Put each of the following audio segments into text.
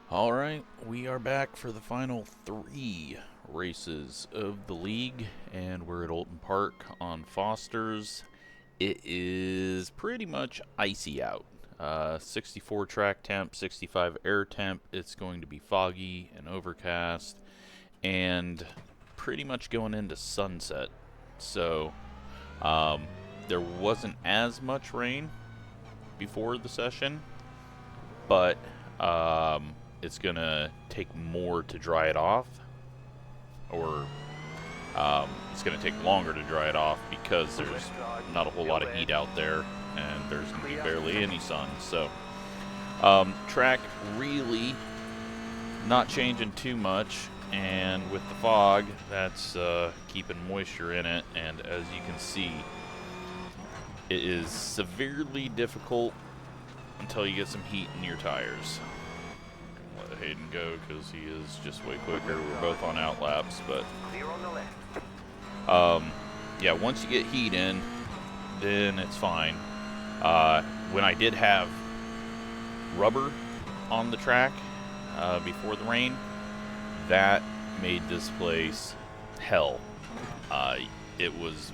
Alright, we are back for the final 3 races of the league, and we're at Oulton Park on Foster's. It is pretty much icy out. 64 track temp, 65 air temp. It's going to be foggy and overcast, and pretty much going into sunset. So, there wasn't as much rain before the session, but it's gonna take more to dry it off, or it's gonna take longer to dry it off because there's not a whole lot of heat out there and there's gonna be barely any sun. So track really not changing too much, and with the fog, that's keeping moisture in it, and as you can see, it is severely difficult until you get some heat in your tires. Let Hayden go because he is just way quicker. We're both on outlaps, but yeah, once you get heat in, then it's fine. When I did have rubber on the track before the rain, that made this place hell. It was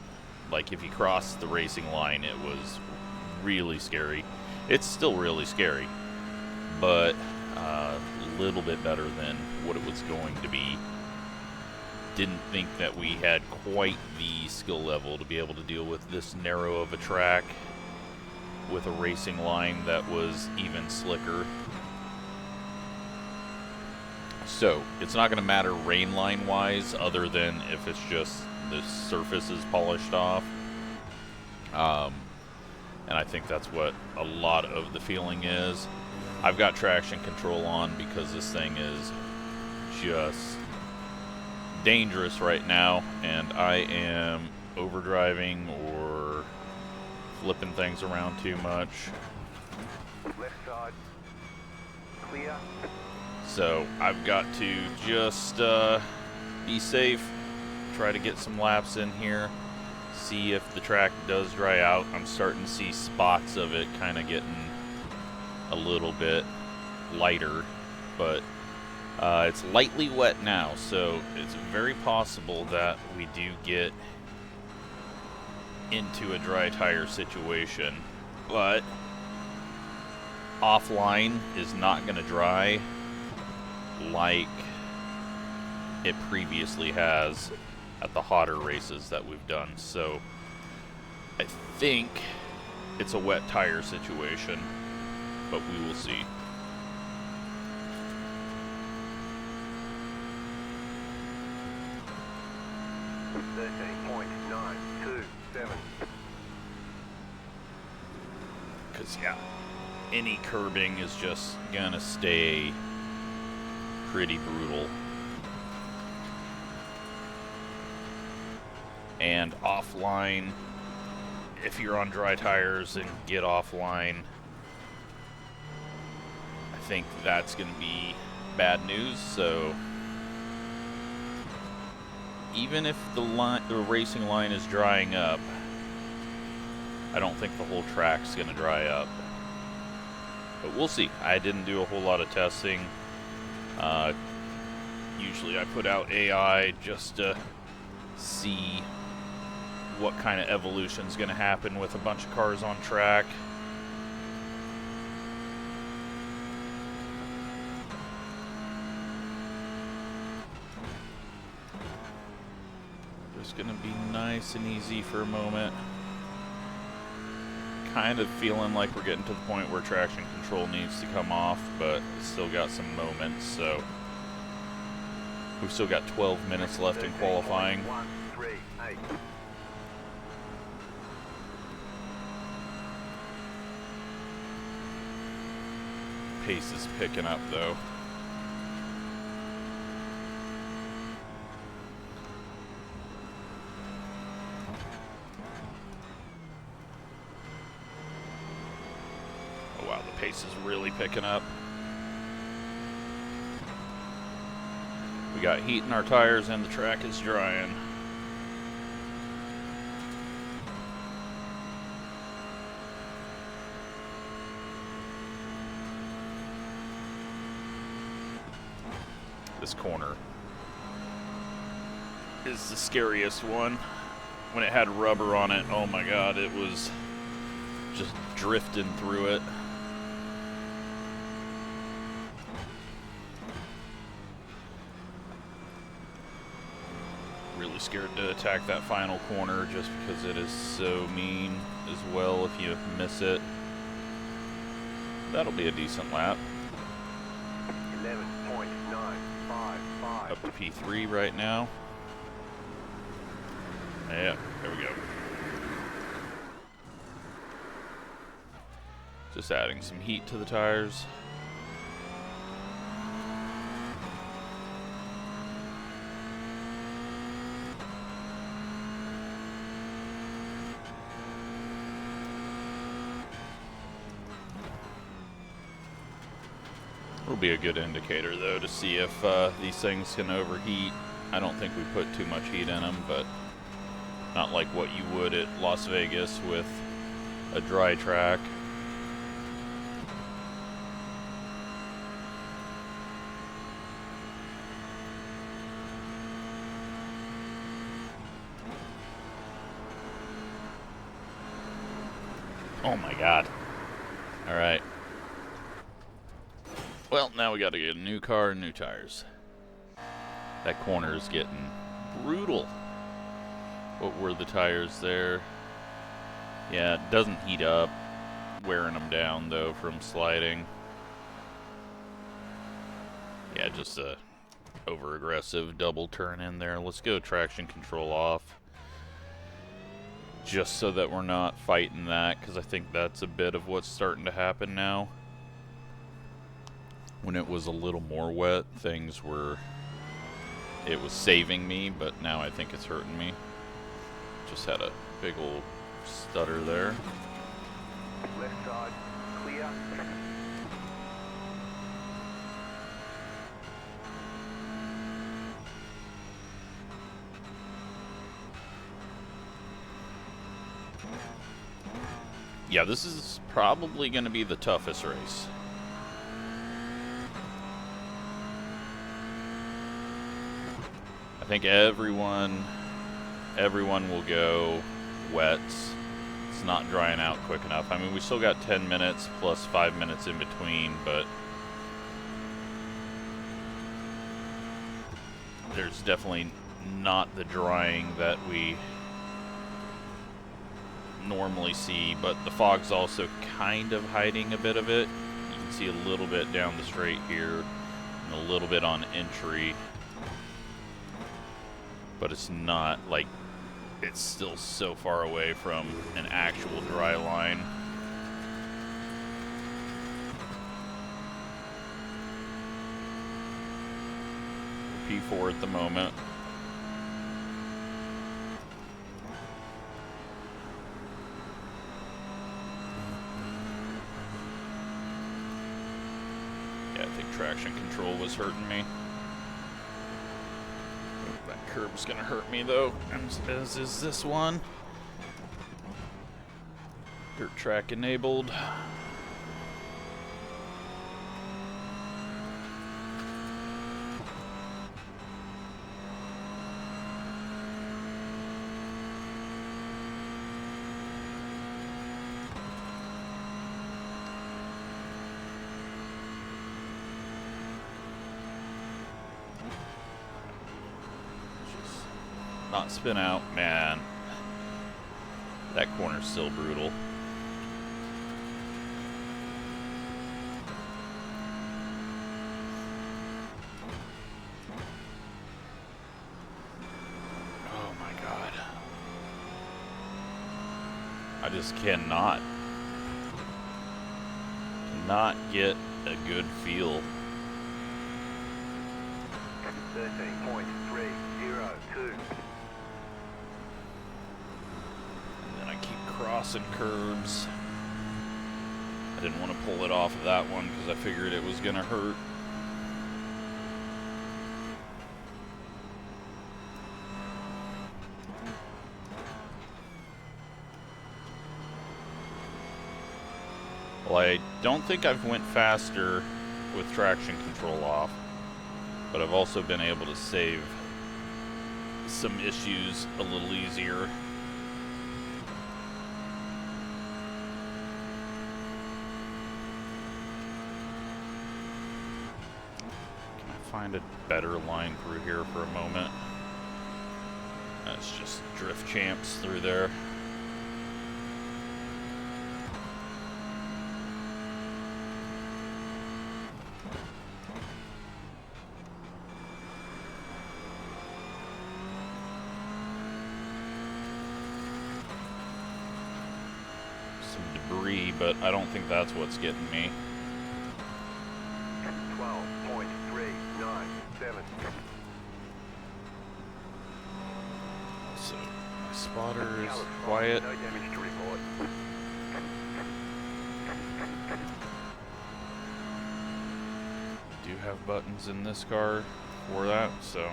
like if you crossed the racing line, it was really scary. It's still really scary, but a little bit better than what it was going to be. Didn't think that we had quite the skill level to be able to deal with this narrow of a track with a racing line that was even slicker. So it's not going to matter rain line wise, other than if it's just the surface is polished off. And I think that's what a lot of the feeling is. I've got traction control on because this thing is just dangerous right now, and I am overdriving or flipping things around too much. Left side, clear. So I've got to just be safe, try to get some laps in here, see if the track does dry out. I'm starting to see spots of it kind of getting a little bit lighter, but it's lightly wet now, so it's very possible that we do get into a dry tire situation. But offline is not going to dry like it previously has at the hotter races that we've done. So I think it's a wet tire situation, but we will see. Because, yeah, any curbing is just gonna stay pretty brutal. And offline, if you're on dry tires and get offline, I think that's gonna be bad news. So even if the racing line is drying up, I don't think the whole track's gonna dry up. But we'll see. I didn't do a whole lot of testing. Usually I put out AI just to see what kind of evolution is going to happen with a bunch of cars on track. Just going to be nice and easy for a moment. Kind of feeling like we're getting to the point where traction control needs to come off, but it's still got some moments, so we've still got 12 minutes left in qualifying. Pace is picking up though. Oh wow, the pace is really picking up. We got heat in our tires and the track is drying. This corner is the scariest one. When it had rubber on it, oh my god, it was just drifting through it. Really scared to attack that final corner just because it is so mean as well if you miss it. That'll be a decent lap. 11.955. Up to P3 right now. Yeah, there we go. Just adding some heat to the tires. It'll be a good indicator though to see if these things can overheat. I don't think we put too much heat in them, but not like what you would at Las Vegas with a dry track. Oh my god. Alright. Well, now we gotta get a new car and new tires. That corner is getting brutal. What were the tires there? Yeah, it doesn't heat up. Wearing them down though from sliding. Yeah, just a over aggressive double turn in there. Let's go traction control off. Just so that we're not fighting that, because I think that's a bit of what's starting to happen now. When it was a little more wet, it was saving me, but now I think it's hurting me. Just had a big old stutter there. Left side, clear. Yeah, this is probably going to be the toughest race. I think everyone will go wet. It's not drying out quick enough. I mean, we still got 10 minutes plus 5 minutes in between, but there's definitely not the drying that we normally see, but the fog's also kind of hiding a bit of it. You can see a little bit down the straight here and a little bit on entry, but it's not like, it's still so far away from an actual dry line. P4 at the moment. Yeah, I think traction control was hurting me. That curb's gonna hurt me though, as is this one. Dirt track enabled. Not spin out, man. That corner's still brutal. Oh my god. I just cannot get a good feel. 13.302. Crossing curbs. I didn't want to pull it off of that one because I figured it was going to hurt. Well, I don't think I've went faster with traction control off. but I've also been able to save some issues a little easier. Can I find a better line through here for a moment? That's just drift champs through there. But I don't think that's what's getting me. 12.397. So, my spotter is quiet. No damage to report. Do have buttons in this car for that, so.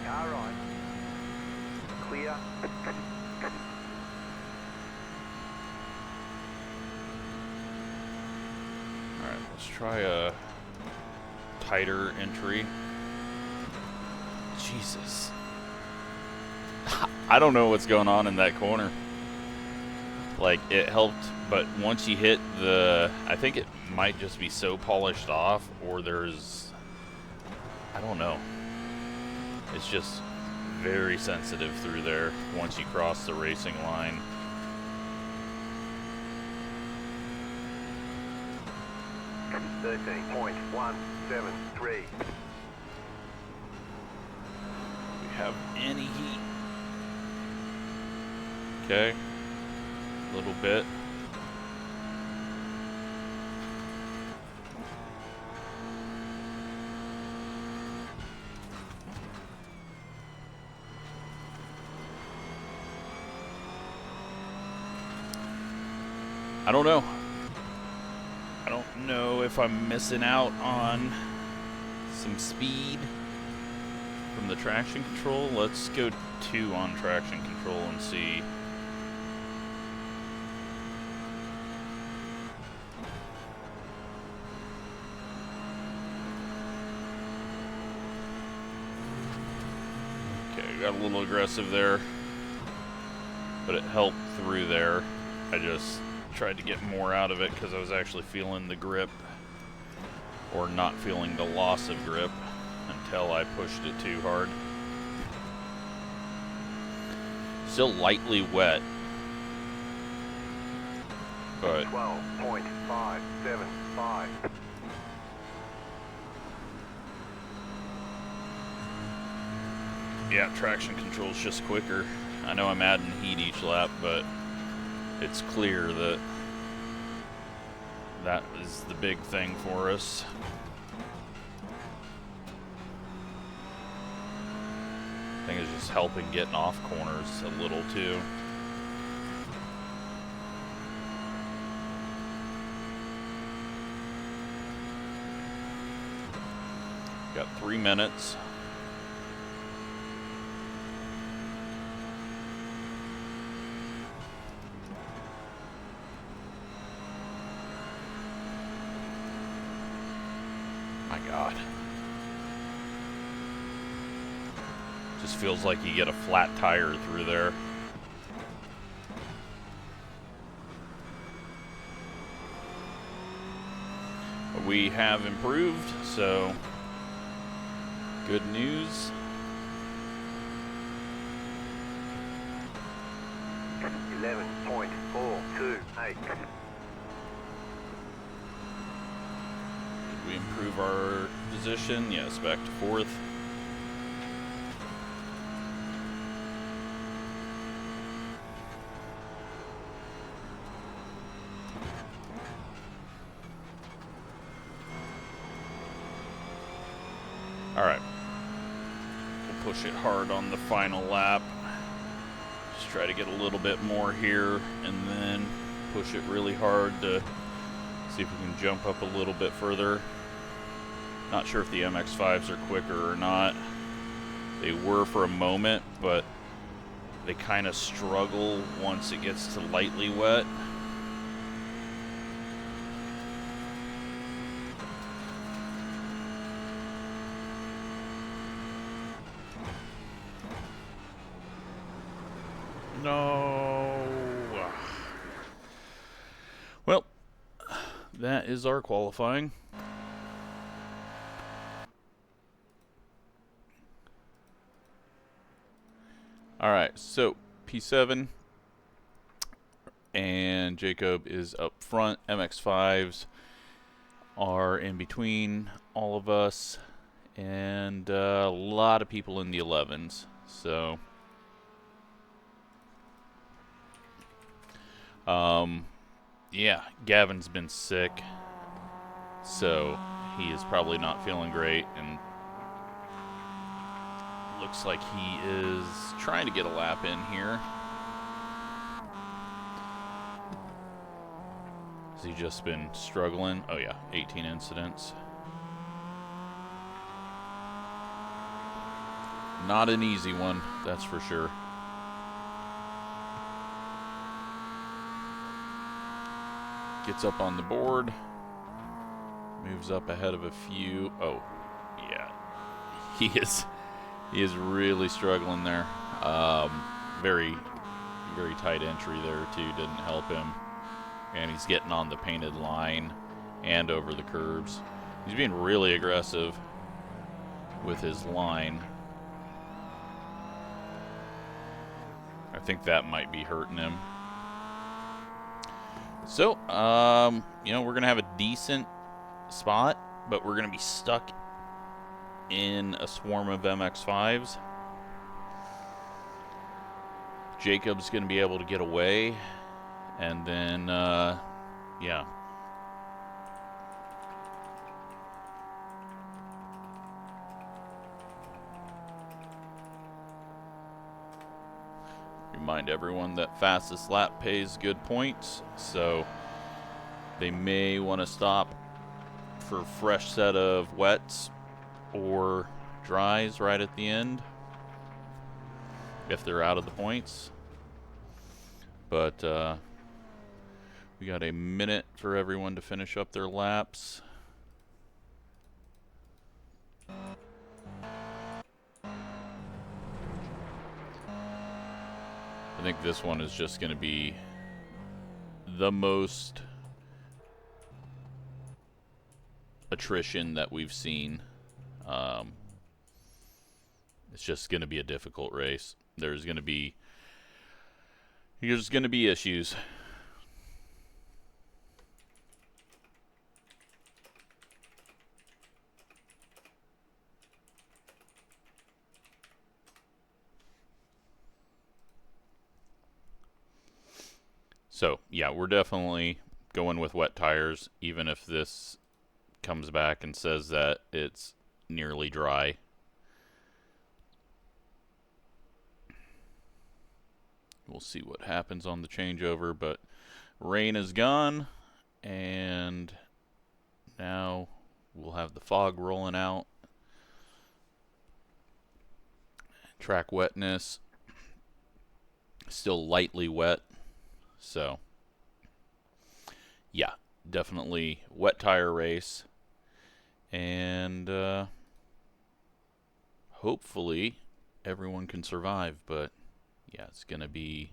Car right. Clear. Alright, let's try a tighter entry. Jesus. I don't know what's going on in that corner. Like, it helped, but once you hit the... I think it might just be so polished off, or there's... I don't know. It's just very sensitive through there once you cross the racing line. $13.173. We have any heat. Okay. A little bit. I don't know. I don't know if I'm missing out on some speed from the traction control. Let's go 2 on traction control and see. Okay, got a little aggressive there, but it helped through there. I just tried to get more out of it because I was actually feeling the grip, or not feeling the loss of grip until I pushed it too hard. Still lightly wet, but 12.575. yeah, traction control is just quicker. I know I'm adding heat each lap, but it's clear that that is the big thing for us. I think it's just helping getting off corners a little too. Got 3 minutes. My God. Just feels like you get a flat tire through there. But we have improved, so good news. 11.428. Did we improve our position? Yes, back to 4th. All right, we'll push it hard on the final lap. Just try to get a little bit more here and then push it really hard to see if we can jump up a little bit further. Not sure if the MX-5s are quicker or not. They were for a moment, but they kind of struggle once it gets to lightly wet. No. Well, that is our qualifying. Alright, so P7 and Jacob is up front. MX5s are in between all of us, and a lot of people in the 11s. So, yeah, Gavin's been sick, so he is probably not feeling great, and looks like he is trying to get a lap in here. Has he just been struggling? Oh yeah, 18 incidents. Not an easy one, that's for sure. Gets up on the board. Moves up ahead of a few. Oh, yeah. He is really struggling there. Very tight entry there too, didn't help him. And he's getting on the painted line and over the curbs. He's being really aggressive with his line. I think that might be hurting him. So, you know, we're going to have a decent spot, but we're going to be stuck in a swarm of MX-5s. Jacob's going to be able to get away, and then, yeah. Remind everyone that fastest lap pays good points, so they may want to stop for a fresh set of wets or dries right at the end if they're out of the points. But we got a minute for everyone to finish up their laps. I think this one is just going to be the most attrition that we've seen. It's just going to be a difficult race. There's going to be issues. So, yeah, we're definitely going with wet tires, even if this comes back and says that it's nearly dry. We'll see what happens on the changeover, but rain is gone, and now we'll have the fog rolling out. Track wetness, still lightly wet. So, yeah, definitely wet tire race, and hopefully everyone can survive. But yeah, it's gonna be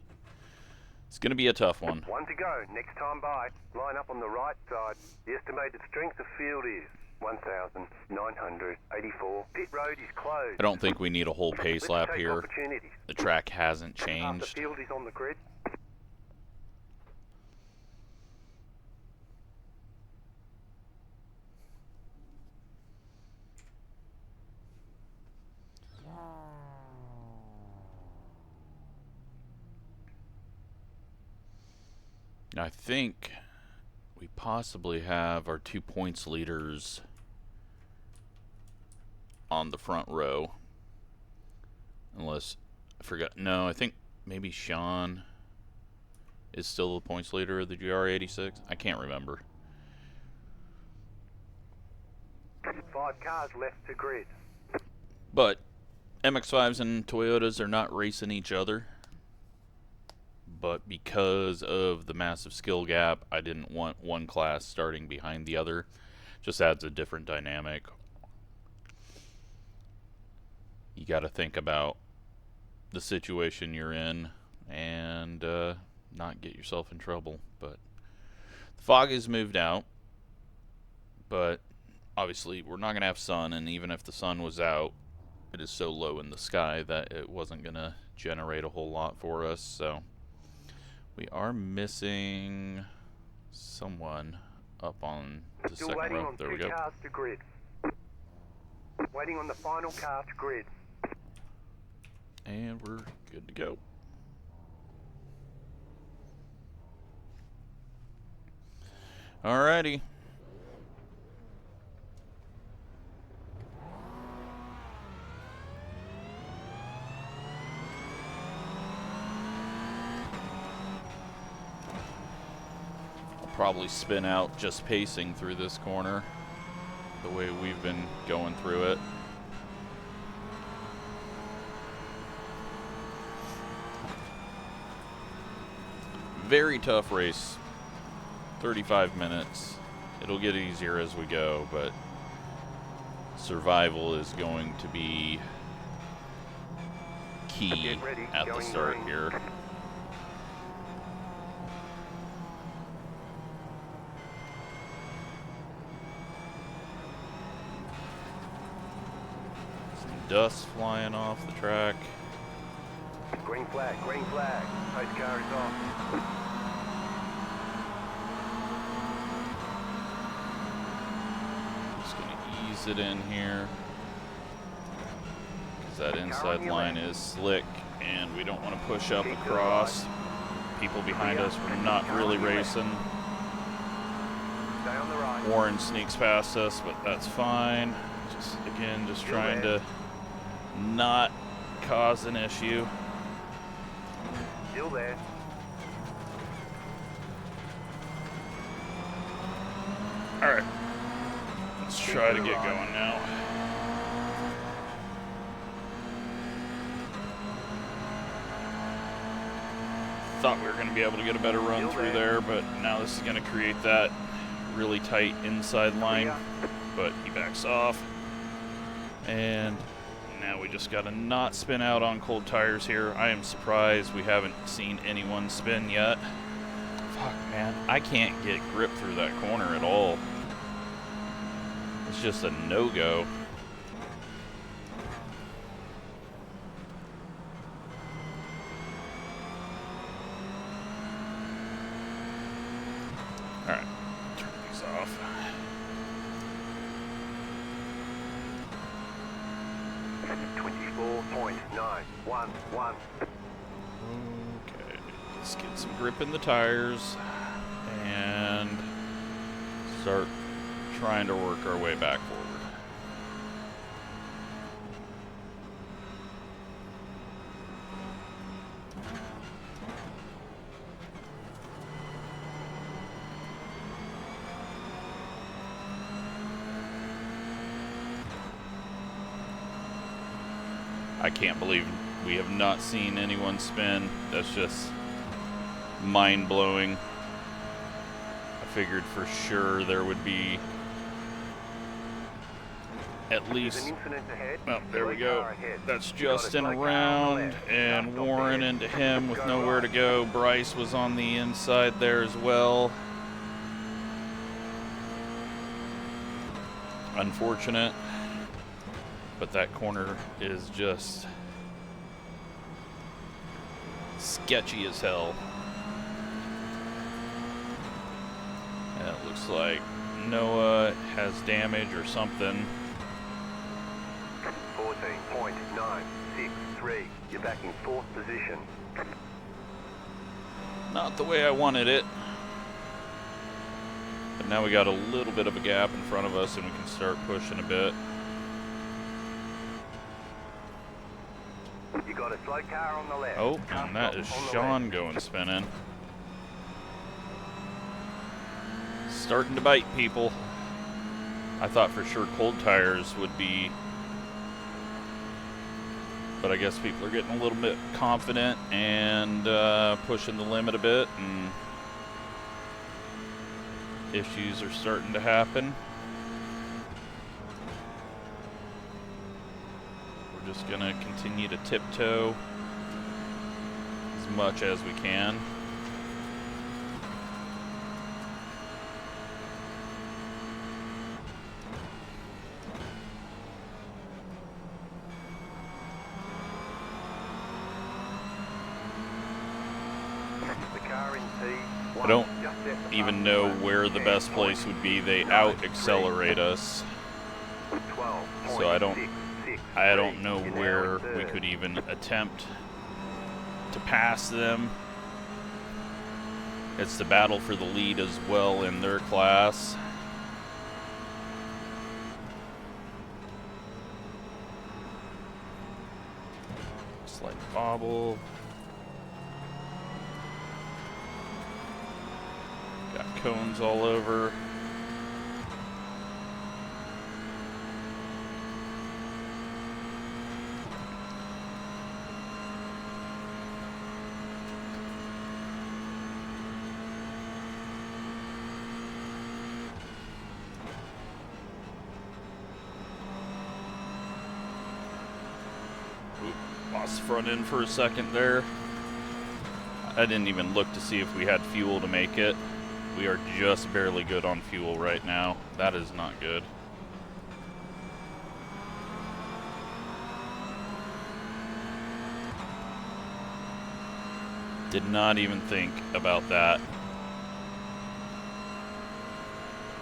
a tough one. One to go. Next time by. Line up on the right side. The estimated strength of field is 1,984. Pit road is closed. I don't think we need a whole pace lap here. The track hasn't The changed. field is on the grid. I think we possibly have our 2 points leaders on the front row. Unless, I forgot, no, I think maybe Sean is still the points leader of the GR86. I can't remember. 5 cars left to grid. But MX-5s and Toyotas are not racing each other. But because of the massive skill gap, I didn't want one class starting behind the other. Just adds a different dynamic. You got to think about the situation you're in and not get yourself in trouble. But the fog has moved out, but obviously we're not going to have sun, and even if the sun was out, it is so low in the sky that it wasn't going to generate a whole lot for us. So we are missing someone up on the Still second waiting row. on There we 2 go. cars to grid. Waiting on the final car to grid. And we're good to go. Alrighty. I'll probably spin out just pacing through this corner the way we've been going through it. Very tough race. 35 minutes. It'll get easier as we go, but survival is going to be key at the start here. Some dust flying off the track. Green flag, green flag. Post car is off. Just gonna ease it in here, because that inside line is slick and we don't want to push up across. People behind us were not really racing. Stay on the right. Warren sneaks past us, but that's fine. Just again, just trying to not cause an issue. Still there. Alright. Let's try to get going now. Thought we were going to be able to get a better run through there, but now this is going to create that really tight inside line. But he backs off. And now we just got to not spin out on cold tires here. I am surprised we haven't seen anyone spin yet. Fuck, man. I can't get grip through that corner at all. It's just a no-go. Alright, turn these off. .911. Okay, let's get some grip in the tires and start trying to work our way back forward. I can't believe we have not seen anyone spin. That's just mind-blowing. I figured for sure there would be at least... Oh, there we go. That's Justin around, and Warren into him with nowhere to go. Bryce was on the inside there as well. Unfortunate. But that corner is just sketchy as hell. And it looks like Noah has damage or something. 14.963. You're back in 4th position. Not the way I wanted it. But now we got a little bit of a gap in front of us and we can start pushing a bit. You got a slow car on the left. Oh, and that is Sean going spinning. Starting to bite people. I thought for sure cold tires would be, but I guess people are getting a little bit confident and pushing the limit a bit, and issues are starting to happen. We're just gonna continue to tiptoe as much as we can. I don't even know where the best place would be. They out-accelerate us, so I don't know where we could even attempt to pass them. It's the battle for the lead as well in their class. Slight bobble. Got cones all over. Oop, lost the front end for a second there. I didn't even look to see if we had fuel to make it. We are just barely good on fuel right now. That is not good. Did not even think about that.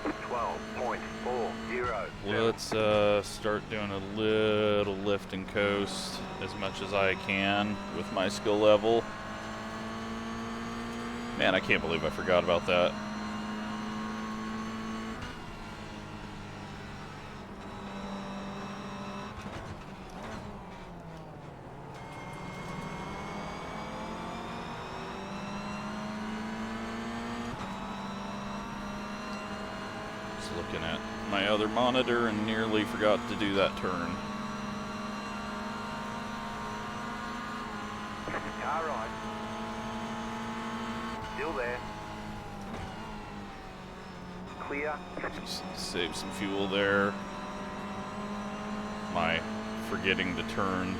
12.40. Let's start doing a little lift and coast as much as I can with my skill level. Man, I can't believe I forgot about that. Just looking at my other monitor and nearly forgot to do that turn. Car ride. Still there. Clear. Just save some fuel there. My forgetting to turn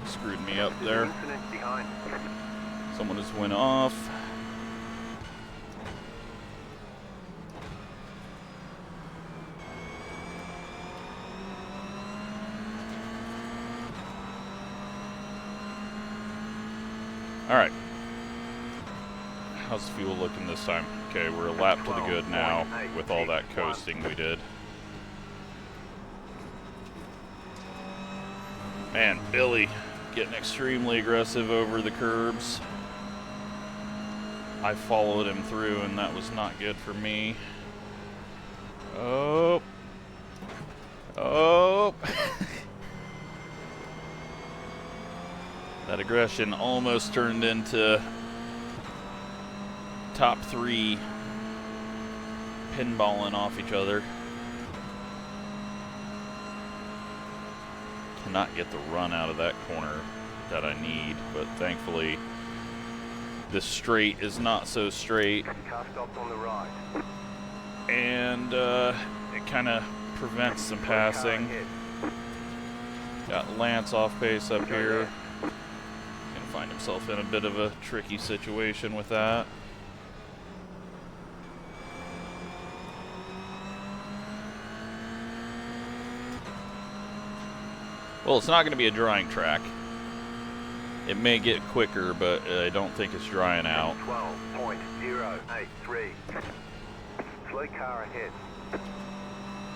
screwed me up there. Incident behind. Someone just went off. All right. How's the fuel looking this time? Okay, we're a lap to the good now with all that coasting we did. Man, Billy getting extremely aggressive over the curbs. I followed him through and that was not good for me. Oh. Oh. That aggression almost turned into top three pinballing off each other. Cannot get the run out of that corner that I need, but thankfully this straight is not so straight. Car stopped on the right. And it kind of prevents some passing. Got Lance off pace up here. Gonna find himself in a bit of a tricky situation with that. Well, it's not going to be a drying track. It may get quicker, but I don't think it's drying out. 12.083. Slow car ahead.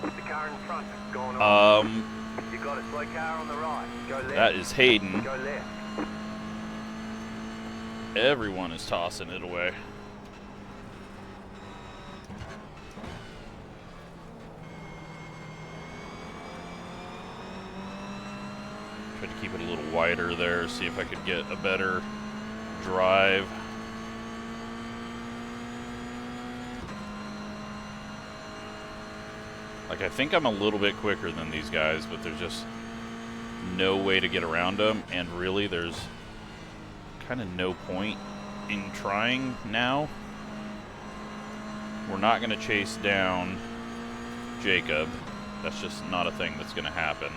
The car in front is going on. You got a slow car on the right. Go left. That is Hayden. Go left. Everyone is tossing it away. Tried to keep it a little wider there, see if I could get a better drive. Like, I think I'm a little bit quicker than these guys, but there's just no way to get around them, and really there's kind of no point in trying now. We're not going to chase down Jacob. That's just not a thing that's going to happen.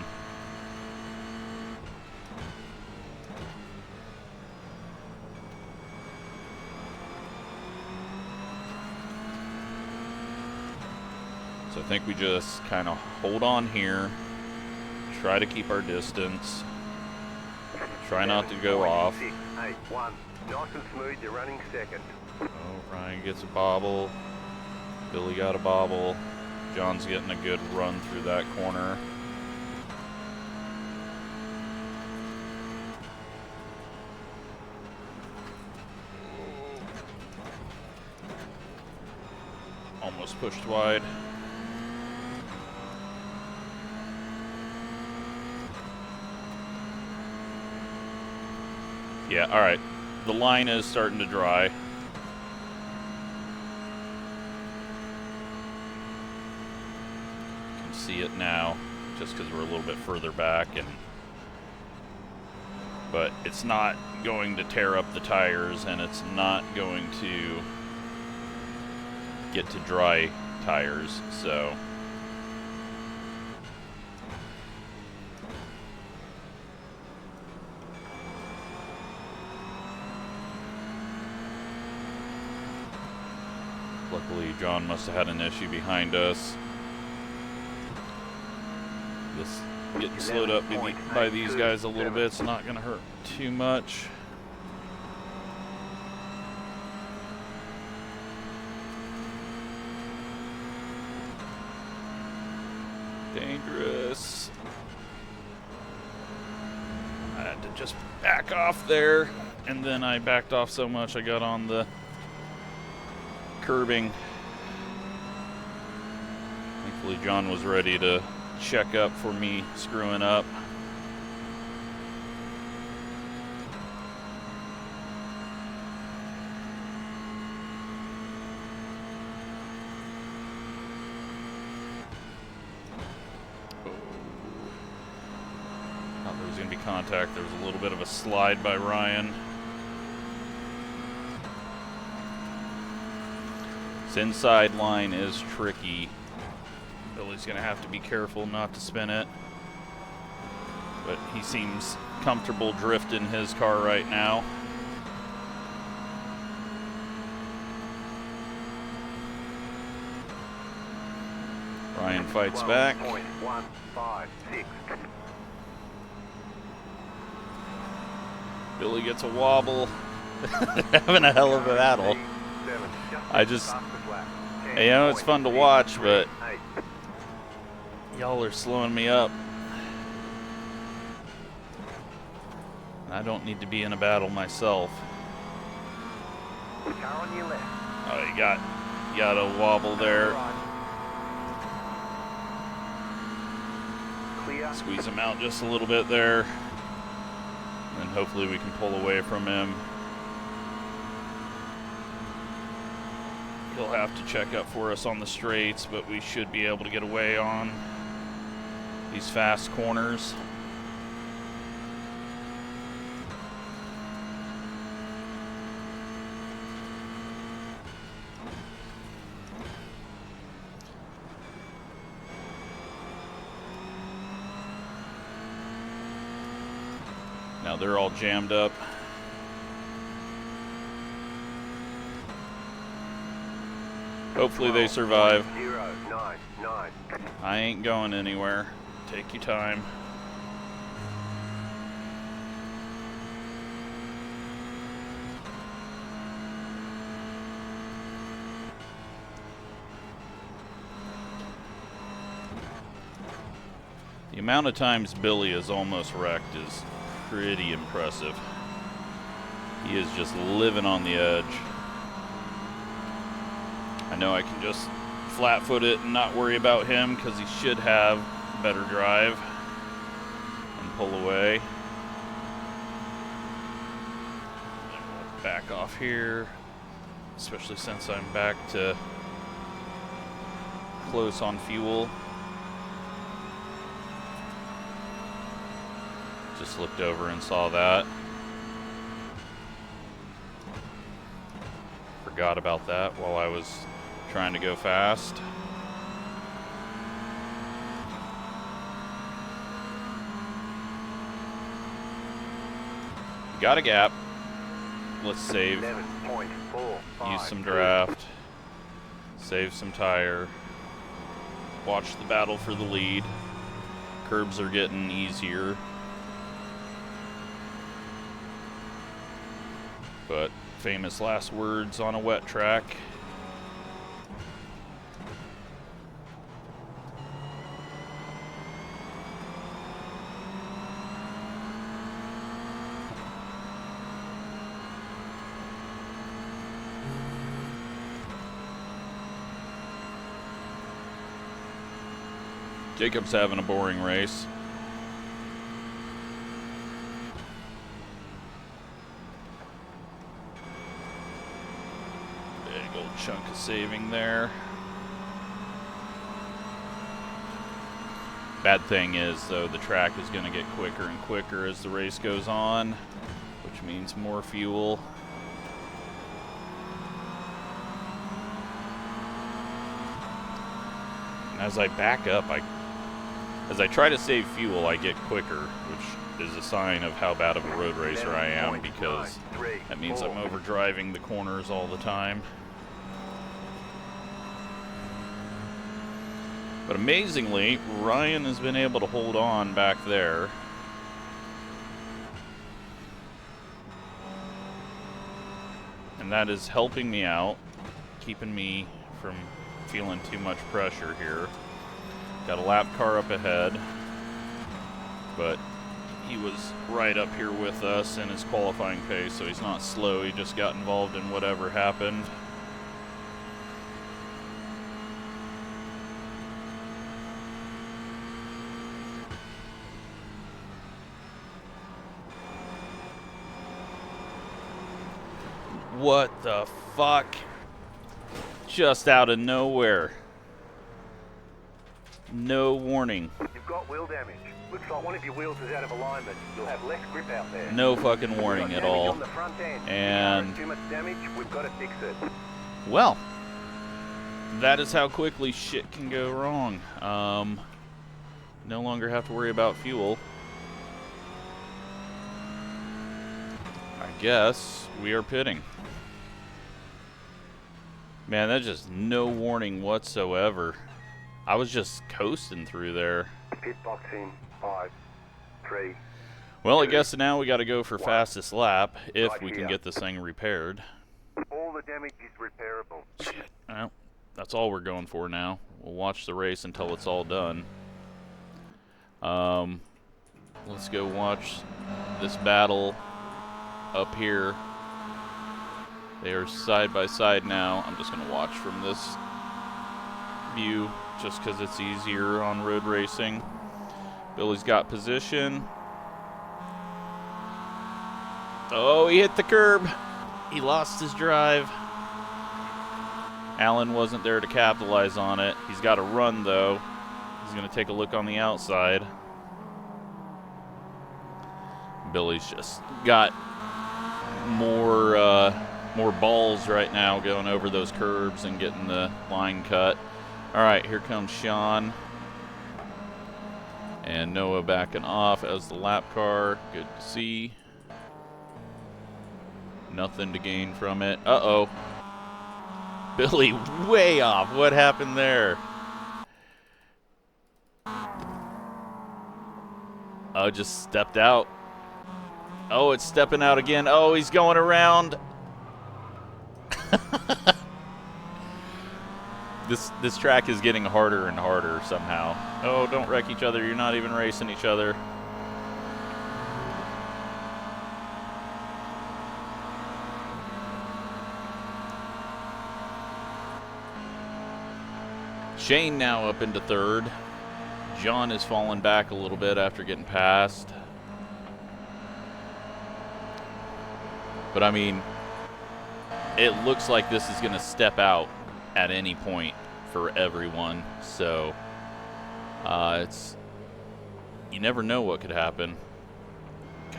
So I think we just kind of hold on here, try to keep our distance, try not to go off. 6, 8, 1. Nice and smooth, you're running second. Oh, Ryan gets a bobble. Billy got a bobble. John's getting a good run through that corner. Almost pushed wide. Yeah, all right. The line is starting to dry. You can see it now, just because we're a little bit further back, but it's not going to tear up the tires, and it's not going to get to dry tires, so. Luckily, John must have had an issue behind us. This getting slowed up by these guys a little bit. It's not going to hurt too much. Dangerous. I had to just back off there, and then I backed off so much I got on the curbing. Thankfully, John was ready to check up for me screwing up. Thought there was going to be contact. There was a little bit of a slide by Ryan. This inside line is tricky. Billy's going to have to be careful not to spin it. But he seems comfortable drifting his car right now. Ryan fights back. 12.156. Billy gets a wobble. Having a hell of a battle. I just, you know, it's fun to watch, but y'all are slowing me up. I don't need to be in a battle myself. Car on your left. Oh, you got a wobble there. Clear. Squeeze him out just a little bit there. And hopefully we can pull away from him. He'll have to check up for us on the straights, but we should be able to get away on these fast corners. Now they're all jammed up. Hopefully they survive. 099. I ain't going anywhere. Take your time. The amount of times Billy is almost wrecked is pretty impressive. He is just living on the edge. I know I can just flat foot it and not worry about him because he should have better drive and pull away. And we'll back off here, especially since I'm back to close on fuel. Just looked over and saw that. Forgot about that while I was trying to go fast. Got a gap. Let's save. 11.45. Use some draft. Save some tire. Watch the battle for the lead. Curbs are getting easier. But famous last words on a wet track. Jacob's having a boring race. Big old chunk of saving there. Bad thing is, though, the track is going to get quicker and quicker as the race goes on, which means more fuel. And as I back up, as I try to save fuel, I get quicker, which is a sign of how bad of a road racer I am, because that means I'm overdriving the corners all the time. But amazingly, Ryan has been able to hold on back there. And that is helping me out, keeping me from feeling too much pressure here. Got a lap car up ahead, but he was right up here with us in his qualifying pace, so he's not slow. He just got involved in whatever happened. What the fuck? Just out of nowhere. No warning. You've got wheel damage. Looks like one of your wheels is out of alignment. You'll have less grip out there. No fucking warning at all. On the front end. And too much damage, we've got to fix it. Well, that is how quickly shit can go wrong. No longer have to worry about fuel. I guess we are pitting. Man, that's just no warning whatsoever. I was just coasting through there. Pit box in 5, 3. Well, I guess now we got to go for fastest lap if Right we can here. get this thing repaired. All the damage is repairable. Shit. Well, that's all we're going for now. We'll watch the race until it's all done. Let's go watch this battle up here. They are side by side now. I'm just going to watch from this view just because it's easier on road racing. Billy's got position. Oh, he hit the curb. He lost his drive. Alan wasn't there to capitalize on it. He's got to run, though. He's going to take a look on the outside. Billy's just got more balls right now going over those curbs and getting the line cut. All right, here comes Sean. And Noah backing off as the lap car. Good to see. Nothing to gain from it. Uh-oh. Billy way off. What happened there? Oh, just stepped out. Oh, it's stepping out again. Oh, he's going around. This track is getting harder and harder somehow. Oh, don't wreck each other. You're not even racing each other. Shane now up into third. John has fallen back a little bit after getting passed. But I mean, it looks like this is going to step out at any point for everyone. So, you never know what could happen.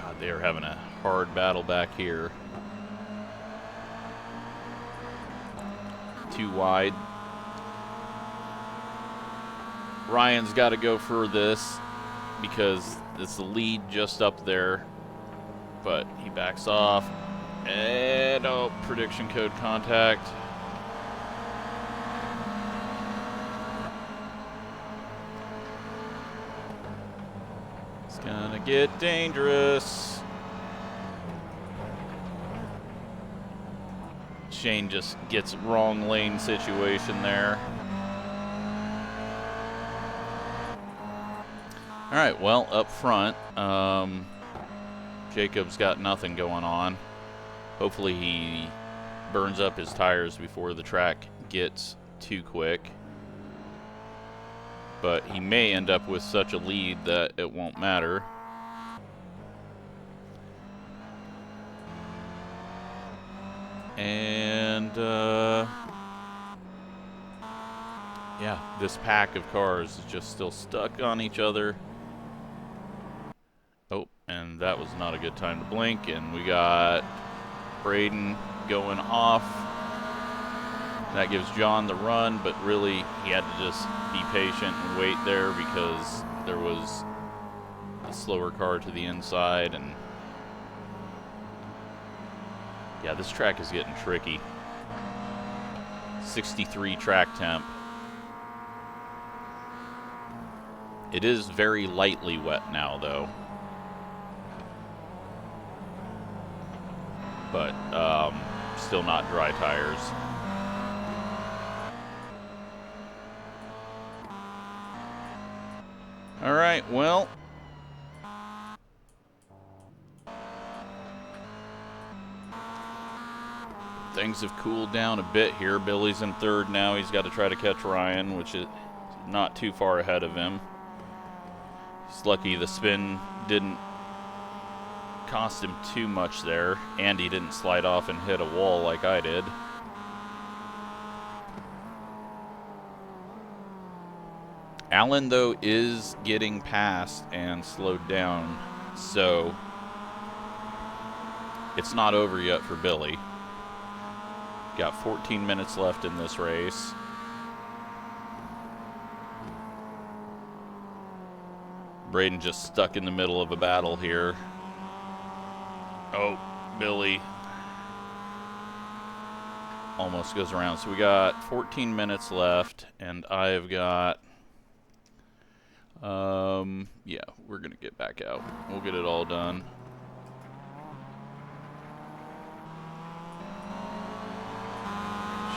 God, they are having a hard battle back here. Too wide. Ryan's got to go for this because it's the lead just up there. But he backs off. And, oh, prediction code contact. It's gonna get dangerous. Shane just gets wrong lane situation there. All right, well, up front, Jacob's got nothing going on. Hopefully he burns up his tires before the track gets too quick. But he may end up with such a lead that it won't matter. And, yeah, this pack of cars is just still stuck on each other. Oh, and that was not a good time to blink. And we got Braden going off. That gives John the run, but really he had to just be patient and wait there because there was a slower car to the inside. And yeah, this track is getting tricky. 63 track temp. It is very lightly wet now, though. But still not dry tires. All right, well. Things have cooled down a bit here. Billy's in third now. He's got to try to catch Ryan, which is not too far ahead of him. He's lucky the spin didn't cost him too much there, and he didn't slide off and hit a wall like I did. Allen, though, is getting past and slowed down, so it's not over yet for Billy. Got 14 minutes left in this race. Braden just stuck in the middle of a battle here. Oh, Billy almost goes around. So we got 14 minutes left, and I've got, yeah, we're going to get back out. We'll get it all done.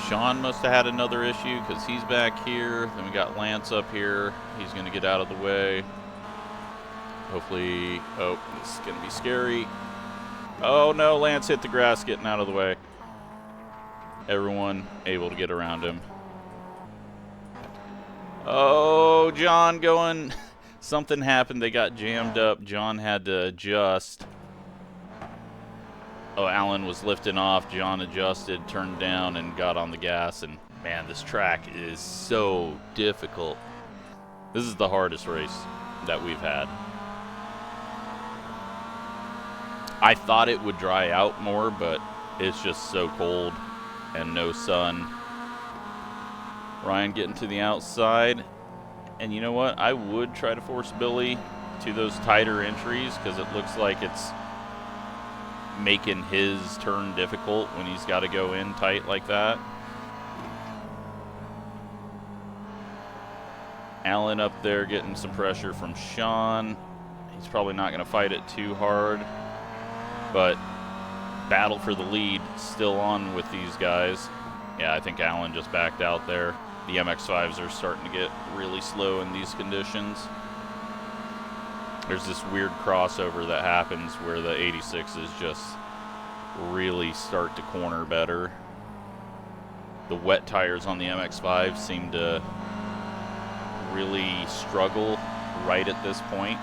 Sean must have had another issue because he's back here. Then we got Lance up here. He's going to get out of the way. Hopefully, oh, this is going to be scary. Oh no, Lance hit the grass getting out of the way. Everyone able to get around him. Oh, John going. Something happened. They got jammed up. John had to adjust. Oh, Allen was lifting off. John adjusted, turned down, and got on the gas. And man, this track is so difficult. This is the hardest race that we've had. I thought it would dry out more, but it's just so cold and no sun. Ryan getting to the outside. And you know what? I would try to force Billy to those tighter entries because it looks like it's making his turn difficult when he's got to go in tight like that. Allen up there getting some pressure from Sean. He's probably not going to fight it too hard. But battle for the lead still on with these guys. Yeah, I think Allen just backed out there. The MX-5s are starting to get really slow in these conditions. There's this weird crossover that happens where the 86s just really start to corner better. The wet tires on the MX-5 seem to really struggle right at this point.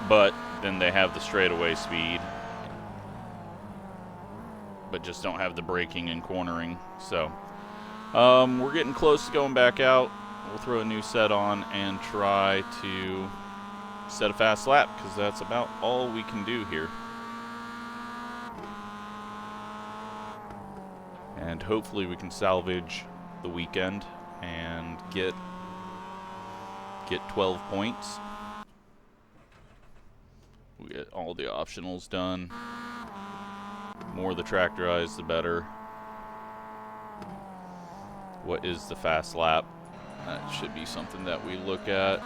But then they have the straightaway speed, but just don't have the braking and cornering. So we're getting close to going back out. We'll throw a new set on and try to set a fast lap, because that's about all we can do here. And hopefully we can salvage the weekend and get 12 points. We get all the optionals done. The more the track dries, the better. What is the fast lap? That should be something that we look at.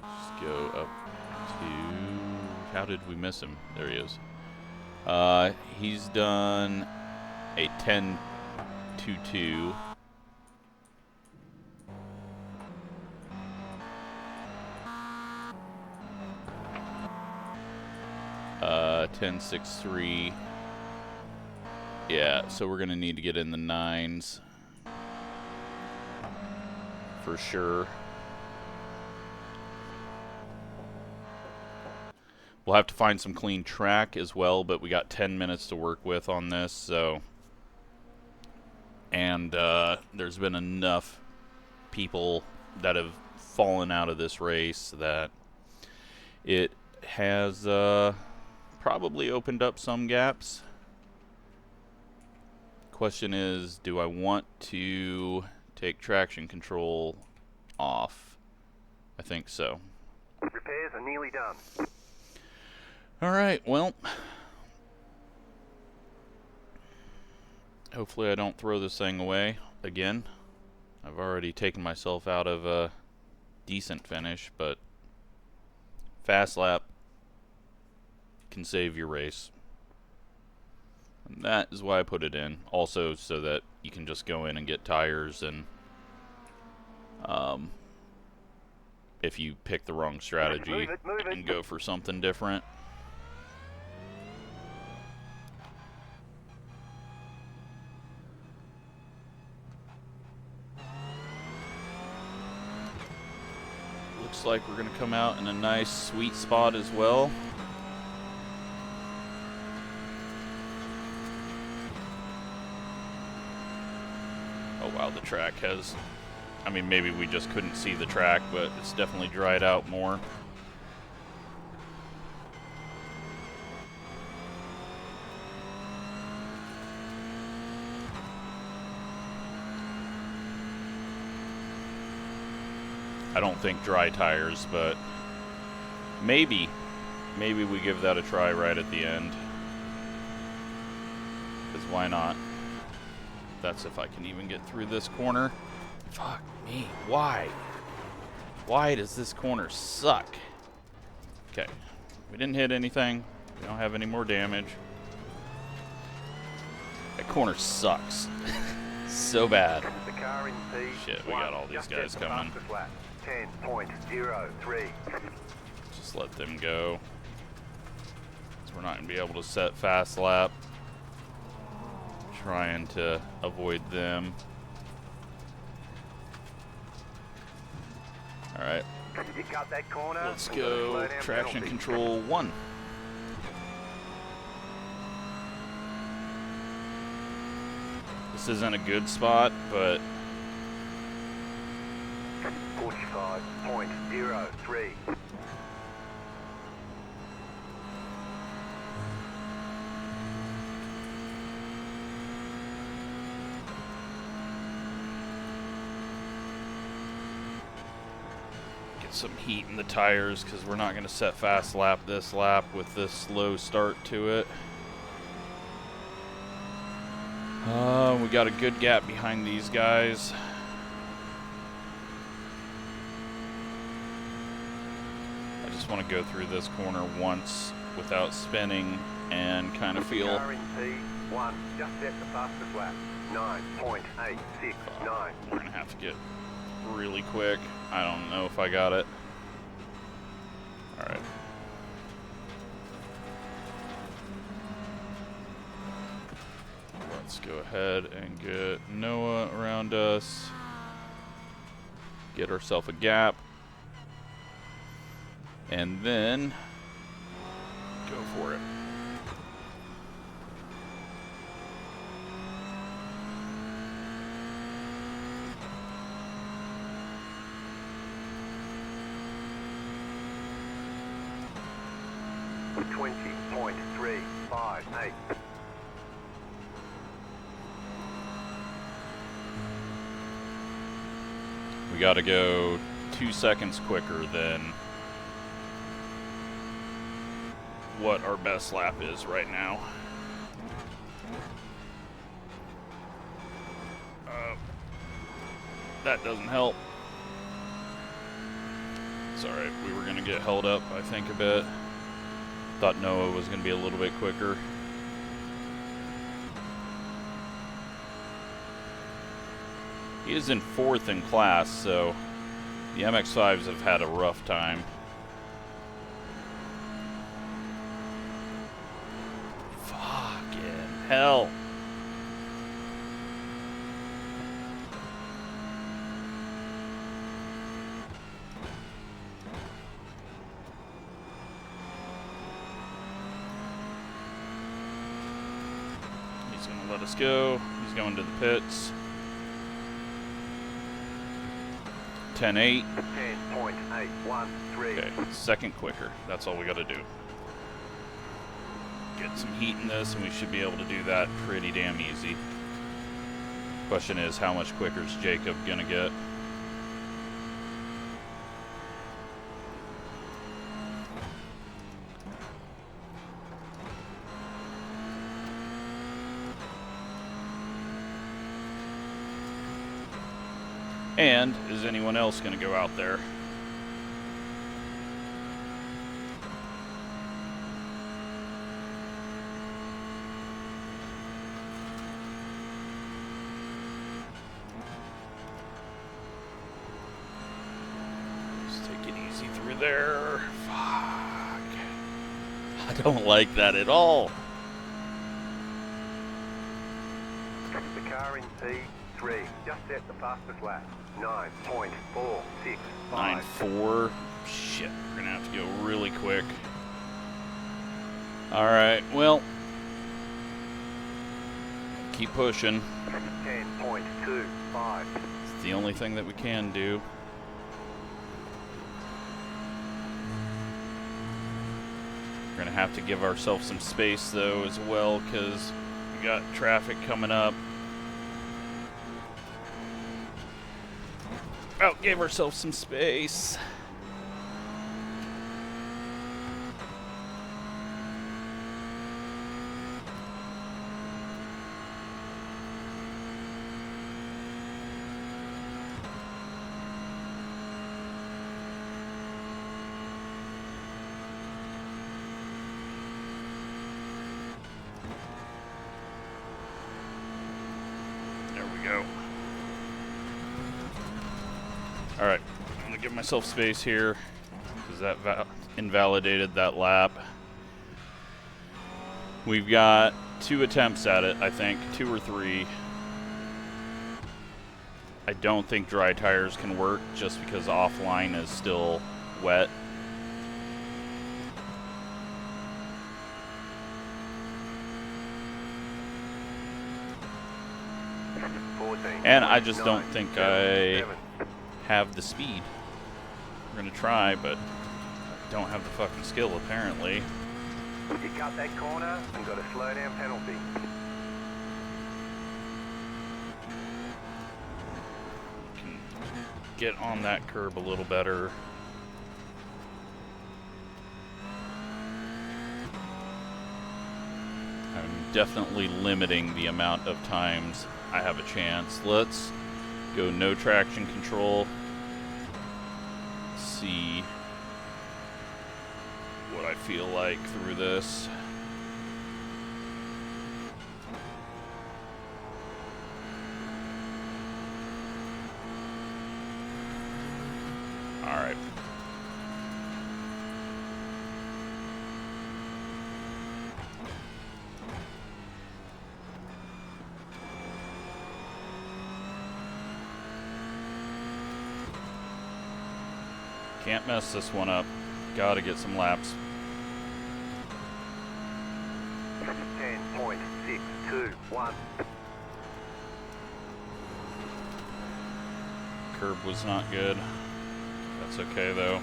Just go up to... How did we miss him? There he is. He's done a 10.22. 10.63. Yeah, so we're gonna need to get in the 9s for sure. We'll have to find some clean track as well, but we got 10 minutes to work with on this, so. And there's been enough people that have fallen out of this race that it has probably opened up some gaps. Question is, do I want to take traction control off? I think so. Repairs are nearly done. Alright, well, hopefully I don't throw this thing away again. I've already taken myself out of a decent finish, but fast lap can save your race. And that is why I put it in. Also so that you can just go in and get tires, and if you pick the wrong strategy and go for something different. Looks like we're going to come out in a nice sweet spot as well. Oh wow, the track has... I mean, maybe we just couldn't see the track, but it's definitely dried out more. I don't think dry tires, but maybe we give that a try right at the end. Because why not? That's if I can even get through this corner. Fuck me. Why? Why does this corner suck? Okay. We didn't hit anything. We don't have any more damage. That corner sucks. So bad. The car in Shit, we got all these guys coming. 10.03. Just let them go. 'Cause we're not going to be able to set fast lap. Trying to avoid them. Alright. You cut that corner. Let's go traction control 1. This isn't a good spot, but 45.03. get some heat in the tires because we're not going to set fast lap this lap with this slow start to it. We got a good gap behind these guys. I just want to go through this corner once without spinning and kind of feel... Car in P1, just set the fastest lap. 9.869. We're going to have to get really quick. I don't know if I got it. Alright. Let's go ahead and get Noah around us. Get ourselves a gap. And then go for it. 20.358. We got to go 2 seconds quicker than what our best lap is right now. That doesn't help. It's alright, we were going to get held up, I think, a bit. Thought Noah was going to be a little bit quicker. He is in 4th in class, so the MX-5s have had a rough time. Fucking hell. He's going to let us go. He's going to the pits. 10.8. 10.813. Okay, second quicker. That's all we got to do. Get some heat in this, and we should be able to do that pretty damn easy. Question is, how much quicker is Jacob gonna get? And is anyone else gonna go out there? There. Fuck. I don't like that at all. The car in P3 just set the fastest lap. 9.465. 9.4. Shit, we're gonna have to go really quick. Alright, well. Keep pushing. 10.25. It's the only thing that we can do. We're gonna have to give ourselves some space though as well, because we got traffic coming up. Oh, gave ourselves some space. Alright, I'm going to give myself space here, because that invalidated that lap. We've got 2 attempts at it, I think, 2 or 3. I don't think dry tires can work, just because offline is still wet. And I just don't think I have the speed. We're gonna try, but I don't have the fucking skill apparently. You cut that corner and got a slow down penalty. Can get on that curb a little better. I'm definitely limiting the amount of times I have a chance. Let's go no traction control. See what I feel like through this. All right. Can't mess this one up. Gotta get some laps. 10.621. Curb was not good. That's okay though.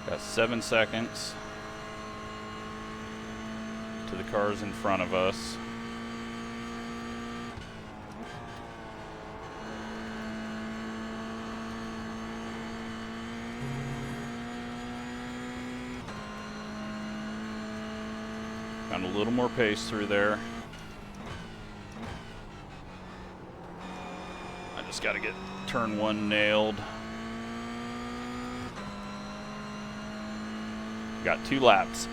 Got 7 seconds to the cars in front of us. Found a little more pace through there. I just got to get turn 1 nailed. Got 2 laps.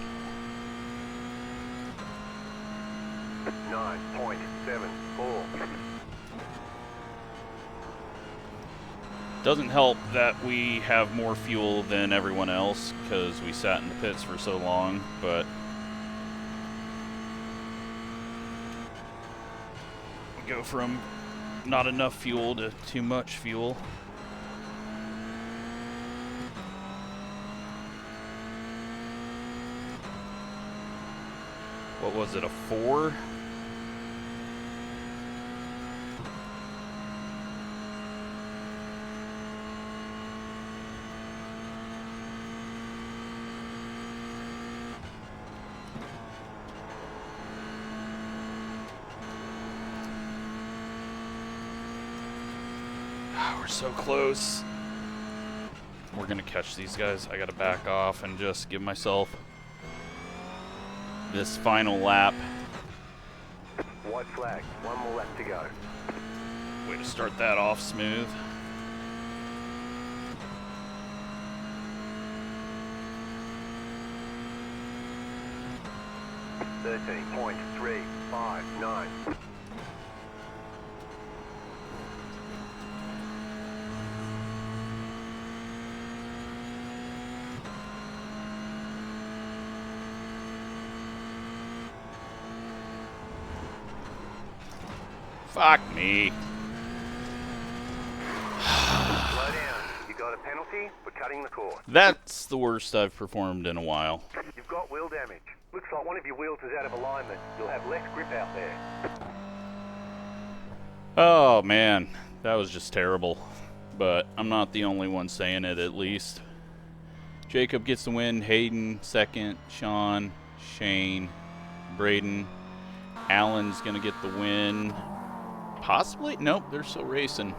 9.74. Doesn't help that we have more fuel than everyone else because we sat in the pits for so long, but we go from not enough fuel to too much fuel. What was it, a 4? We're so close. We're gonna catch these guys. I gotta back off and just give myself this final lap. White flag, 1 more lap to go. Way to start that off smooth. .359. Fuck me. Slow down. You got a penalty for cutting the course. That's the worst I've performed in a while. You've got wheel damage. Looks like one of your wheels is out of alignment. You'll have less grip out there. Oh man, that was just terrible. But I'm not the only one saying it, at least. Jacob gets the win, Hayden second, Sean, Shane, Braden. Alan's gonna get the win. Possibly? Nope, they're still racing.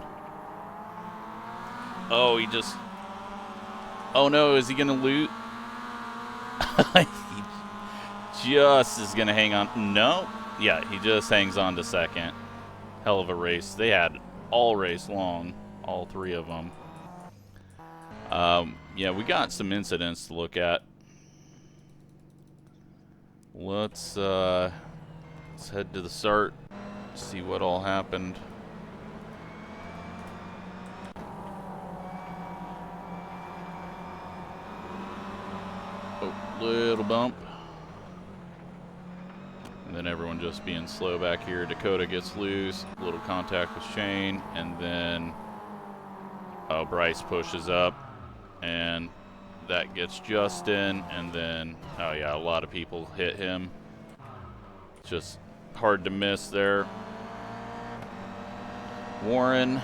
Oh, he just... Oh no, is he gonna loot? He just is gonna hang on. No. Yeah, he just hangs on to second. Hell of a race. They had all race long, all 3 of them. Yeah, we got some incidents to look at. Let's head to the start, see what all happened. Oh, little bump. And then everyone just being slow back here. Dakota gets loose, little contact with Shane, and then Bryce pushes up, and that gets Justin, and then, oh yeah, a lot of people hit him. Just hard to miss there. Warren,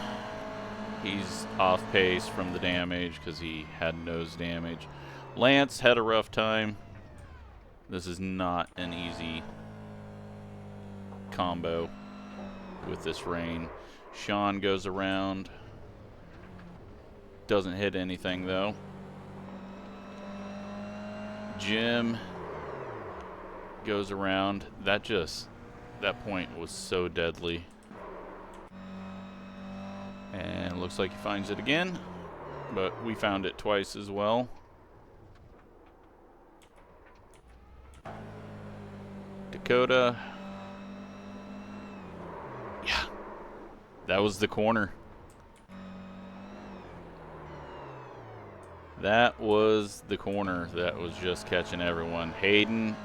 he's off pace from the damage because he had nose damage. Lance had a rough time. This is not an easy combo with this rain. Sean goes around. Doesn't hit anything though. Jim goes around. That point was so deadly. And looks like he finds it again, but we found it twice as well. Dakota. Yeah, that was the corner. That was the corner that was just catching everyone. Hayden,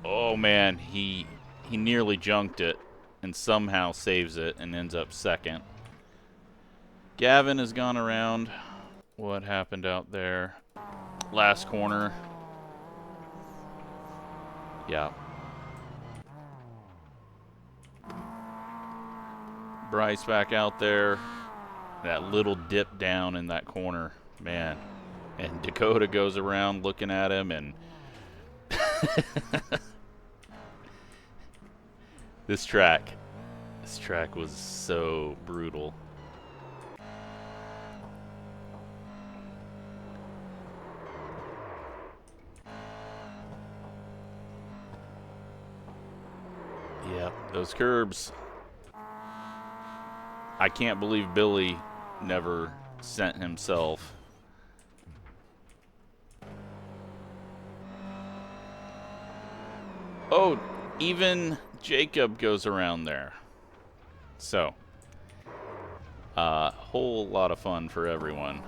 oh man, he nearly junked it and somehow saves it and ends up second. Gavin has gone around. What happened out there? Last corner. Yeah. Bryce back out there. That little dip down in that corner. Man, And Dakota goes around looking at him, and this track was so brutal. Yeah, those curbs. I can't believe Billy never sent himself. Oh, even Jacob goes around there. So, whole lot of fun for everyone.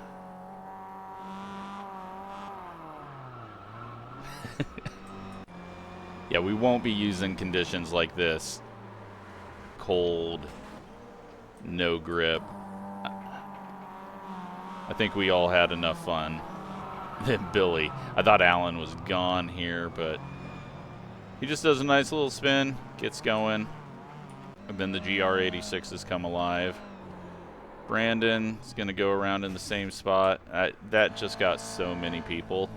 Yeah, we won't be using conditions like this. Cold, no grip. I think we all had enough fun. Then Billy. I thought Alan was gone here, but he just does a nice little spin, gets going, and then the GR86s come alive. Brandon is going to go around in the same spot. That just got so many people.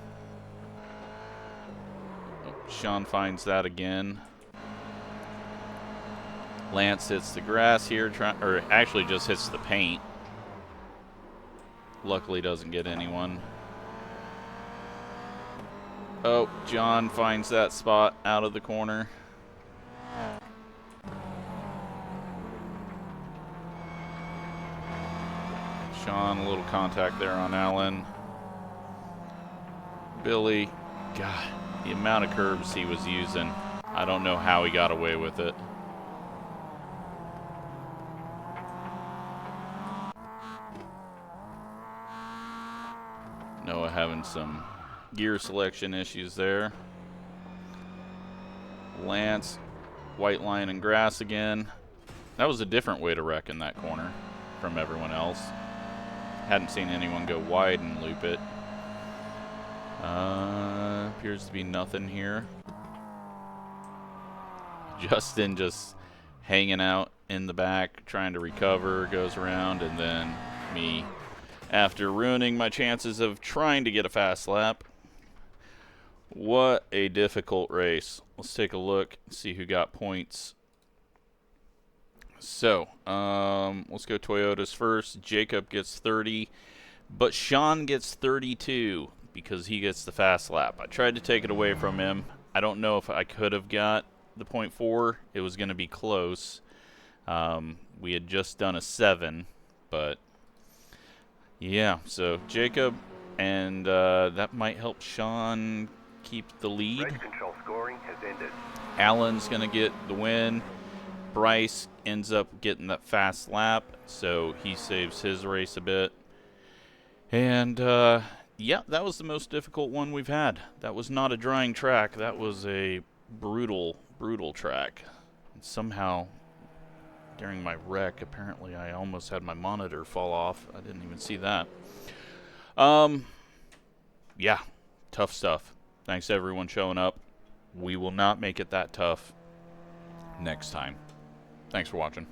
Oh, Sean finds that again. Lance hits the grass here, or actually just hits the paint. Luckily doesn't get anyone. Oh, John finds that spot out of the corner. Sean, a little contact there on Alan. Billy, God, the amount of curbs he was using. I don't know how he got away with it. Noah having some gear selection issues there. Lance, white line and grass again. That was a different way to wreck in that corner from everyone else. Hadn't seen anyone go wide and loop it. Appears to be nothing here. Justin just hanging out in the back, trying to recover, goes around, and then me, after ruining my chances of trying to get a fast lap. What a difficult race. Let's take a look, see who got points. So, let's go Toyotas first. Jacob gets 30, but Sean gets 32 because he gets the fast lap. I tried to take it away from him. I don't know if I could have got the 0.4. It was going to be close. We had just done a 7, but yeah, so Jacob, and that might help Sean keep the lead. Race control scoring has ended. Alan's going to get the win. Bryce ends up getting that fast lap, so he saves his race a bit. And, yeah, that was the most difficult one we've had. That was not a drying track. That was a brutal, brutal track. And somehow, during my wreck, apparently I almost had my monitor fall off. I didn't even see that. Yeah, tough stuff. Thanks to everyone showing up. We will not make it that tough next time. Thanks for watching.